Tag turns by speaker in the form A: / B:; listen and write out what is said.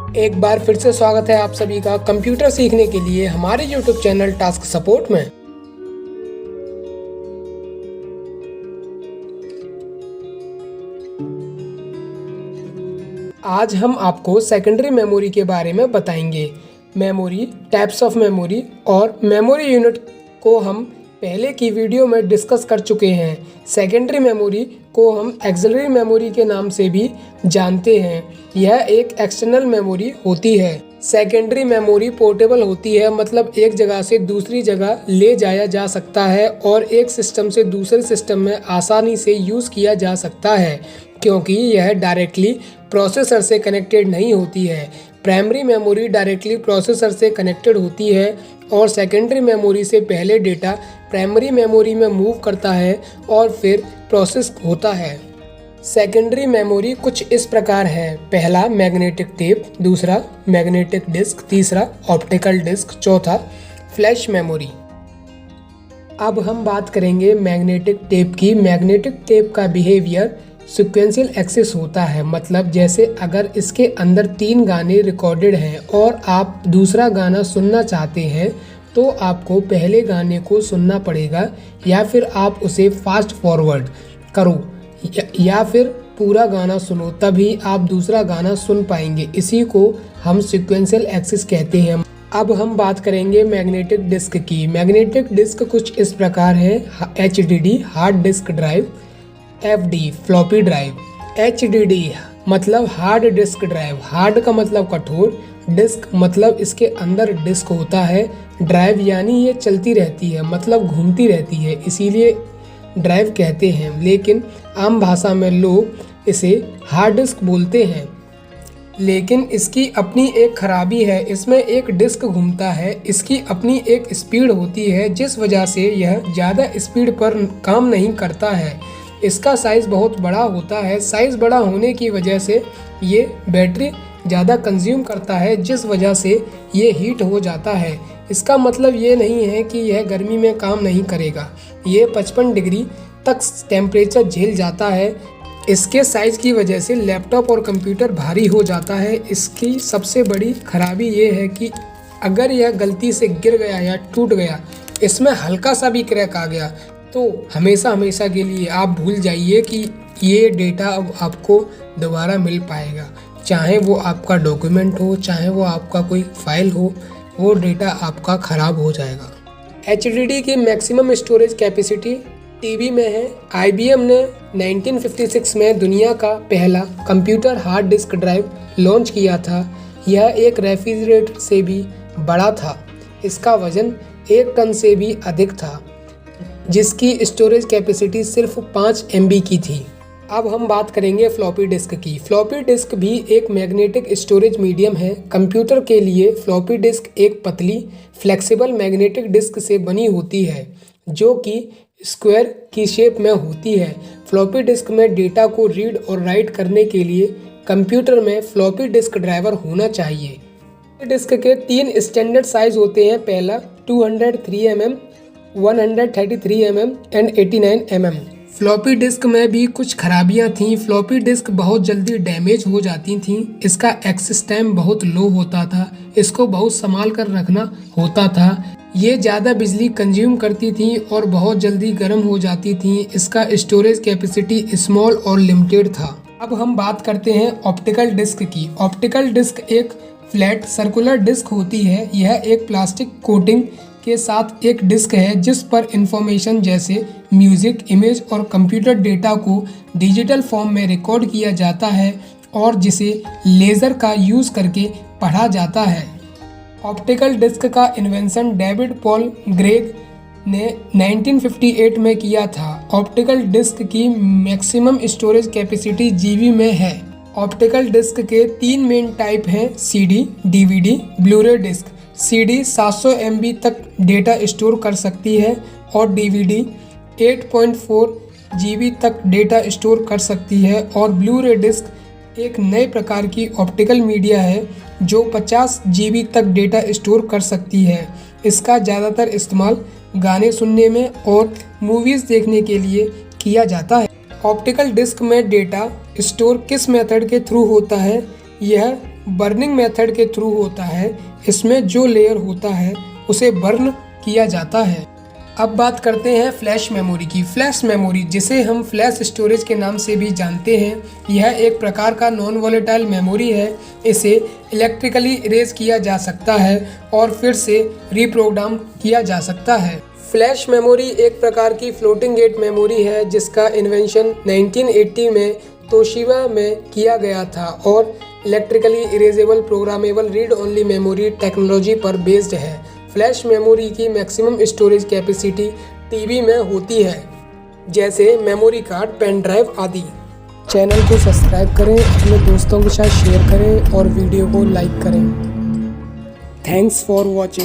A: एक बार फिर से स्वागत है आप सभी का कंप्यूटर सीखने के लिए हमारे YouTube चैनल टास्क सपोर्ट में। आज हम आपको सेकेंडरी मेमोरी के बारे में बताएंगे। मेमोरी, टाइप्स ऑफ मेमोरी और मेमोरी यूनिट को हम पहले की वीडियो में डिस्कस कर चुके हैं। सेकेंडरी मेमोरी को हम एक्सिलरी मेमोरी के नाम से भी जानते हैं। यह एक एक्सटर्नल मेमोरी होती है। सेकेंडरी मेमोरी पोर्टेबल होती है, मतलब एक जगह से दूसरी जगह ले जाया जा सकता है और एक सिस्टम से दूसरे सिस्टम में आसानी से यूज़ किया जा सकता है, क्योंकि यह डायरेक्टली प्रोसेसर से कनेक्टेड नहीं होती है। प्राइमरी मेमोरी डायरेक्टली प्रोसेसर से कनेक्टेड होती है और सेकेंडरी मेमोरी से पहले डेटा प्राइमरी मेमोरी में मूव करता है और फिर प्रोसेस होता है। सेकेंडरी मेमोरी कुछ इस प्रकार है। पहला मैग्नेटिक टेप, दूसरा मैग्नेटिक डिस्क, तीसरा ऑप्टिकल डिस्क, चौथा फ्लैश मेमोरी। अब हम बात करेंगे मैग्नेटिक टेप की। मैग्नेटिक टेप का बिहेवियर सीक्वेंशियल एक्सिस होता है, मतलब जैसे अगर इसके अंदर 3 गाने रिकॉर्डेड हैं और आप दूसरा गाना सुनना चाहते हैं तो आपको पहले गाने को सुनना पड़ेगा, या फिर आप उसे फास्ट फॉरवर्ड करो या फिर पूरा गाना सुनो, तभी आप दूसरा गाना सुन पाएंगे। इसी को हम सीक्वेंशियल एक्सिस कहते हैं। अब हम बात करेंगे मैग्नेटिक डिस्क की। मैग्नेटिक डिस्क कुछ इस प्रकार है। HDD hard disk drive, FD floppy drive. HDD मतलब हार्ड डिस्क ड्राइव। हार्ड का मतलब कठोर, डिस्क मतलब इसके अंदर डिस्क होता है, ड्राइव यानी ये चलती रहती है, मतलब घूमती रहती है, इसीलिए ड्राइव कहते हैं, लेकिन आम भाषा में लोग इसे हार्ड डिस्क बोलते हैं। लेकिन इसकी अपनी एक खराबी है, इसमें एक डिस्क घूमता है, इसकी अपनी एक स्पीड होती है, जिस वजह से यह ज़्यादा स्पीड पर काम नहीं करता है। इसका साइज़ बहुत बड़ा होता है। साइज़ बड़ा होने की वजह से ये बैटरी ज़्यादा कंज्यूम करता है, जिस वजह से ये हीट हो जाता है। इसका मतलब ये नहीं है कि यह गर्मी में काम नहीं करेगा। ये 55 डिग्री तक टेम्परेचर झेल जाता है। इसके साइज़ की वजह से लैपटॉप और कंप्यूटर भारी हो जाता है। इसकी सबसे बड़ी खराबी ये है कि अगर यह गलती से गिर गया या टूट गया, इसमें हल्का सा भी क्रैक आ गया, तो हमेशा हमेशा के लिए आप भूल जाइए कि ये डेटा अब आपको दोबारा मिल पाएगा। चाहे वो आपका डॉक्यूमेंट हो, चाहे वो आपका कोई फाइल हो, वो डेटा आपका ख़राब हो जाएगा। HDD की मैक्सिमम स्टोरेज कैपेसिटी TB में है। IBM ने 1956 में दुनिया का पहला computer hard disk drive launch किया था। यह एक रेफ्रिजरेटर से भी बड़ा था। इसका वजन 1 टन से भी अधिक था, जिसकी स्टोरेज कैपेसिटी सिर्फ 5 MB की थी। अब हम बात करेंगे फ्लॉपी डिस्क की। फ्लॉपी डिस्क भी एक मैग्नेटिक स्टोरेज मीडियम है। कंप्यूटर के लिए फ्लॉपी डिस्क एक पतली फ्लेक्सिबल मैग्नेटिक डिस्क से बनी होती है, जो कि स्क्वायर की शेप में होती है। फ्लॉपी डिस्क में डेटा को रीड और राइट करने के लिए कंप्यूटर में फ्लॉपी डिस्क ड्राइवर होना चाहिए। डिस्क के 3 स्टैंडर्ड साइज होते हैं। पहला 203 mm, 133 mm and 89 mm। Floppy disk में भी कुछ खराबियां थीं। फ्लॉपी डिस्क बहुत जल्दी डैमेज हो जाती थीं। इसका एक्सेस टाइम बहुत लो होता था। इसको बहुत संभाल कर रखना होता था। ये ज़्यादा बिजली कंज्यूम करती थीं और बहुत जल्दी गर्म हो जाती थीं। इसका स्टोरेज कैपेसिटी स्मॉल और लिमिटेड था। अब हम बात करते हैं ऑप्टिकल डिस्क की। ऑप्टिकल डिस्क एक फ्लैट सर्कुलर डिस्क होती है। यह एक प्लास्टिक कोटिंग के साथ एक डिस्क है, जिस पर इंफॉर्मेशन जैसे म्यूजिक, इमेज और कंप्यूटर डेटा को डिजिटल फॉर्म में रिकॉर्ड किया जाता है और जिसे लेज़र का यूज़ करके पढ़ा जाता है। ऑप्टिकल डिस्क का इन्वेंशन डेविड पॉल ग्रेग ने 1958 में किया था। ऑप्टिकल डिस्क की मैक्सिमम स्टोरेज कैपेसिटी GB में है। ऑप्टिकल डिस्क के 3 मेन टाइप हैं: CD, DVD, Blu-ray disc. CD 700 MB तक डेटा स्टोर कर सकती है और DVD 8.4 GB तक डेटा स्टोर कर सकती है। और ब्लू-रे डिस्क एक नए प्रकार की ऑप्टिकल मीडिया है जो 50 GB तक डेटा स्टोर कर सकती है। इसका ज़्यादातर इस्तेमाल गाने सुनने में और मूवीज़ देखने के लिए किया जाता है। ऑप्टिकल डिस्क में डेटा स्टोर किस मेथड के थ्रू होता है? यह बर्निंग मेथड के थ्रू होता है। इसमें जो लेयर होता है उसे बर्न किया जाता है। अब बात करते हैं फ्लैश मेमोरी की। फ्लैश मेमोरी, जिसे हम फ्लैश स्टोरेज के नाम से भी जानते हैं, यह एक प्रकार का नॉन वॉलेटाइल मेमोरी है। इसे इलेक्ट्रिकली इरेज किया जा सकता है और फिर से रीप्रोग्राम किया जा सकता है। फ्लैश मेमोरी एक प्रकार की फ्लोटिंग गेट मेमोरी है जिसका इन्वेंशन 1980 में तोशिबा में किया गया था और electrically erasable programmable read only memory technology पर बेस्ड है। फ्लैश मेमोरी की मैक्सिमम स्टोरेज कैपेसिटी टीबी में होती है, जैसे मेमोरी कार्ड, पेन ड्राइव आदि। चैनल को सब्सक्राइब करें, अपने दोस्तों के साथ शेयर करें और वीडियो को लाइक करें। Thanks for watching.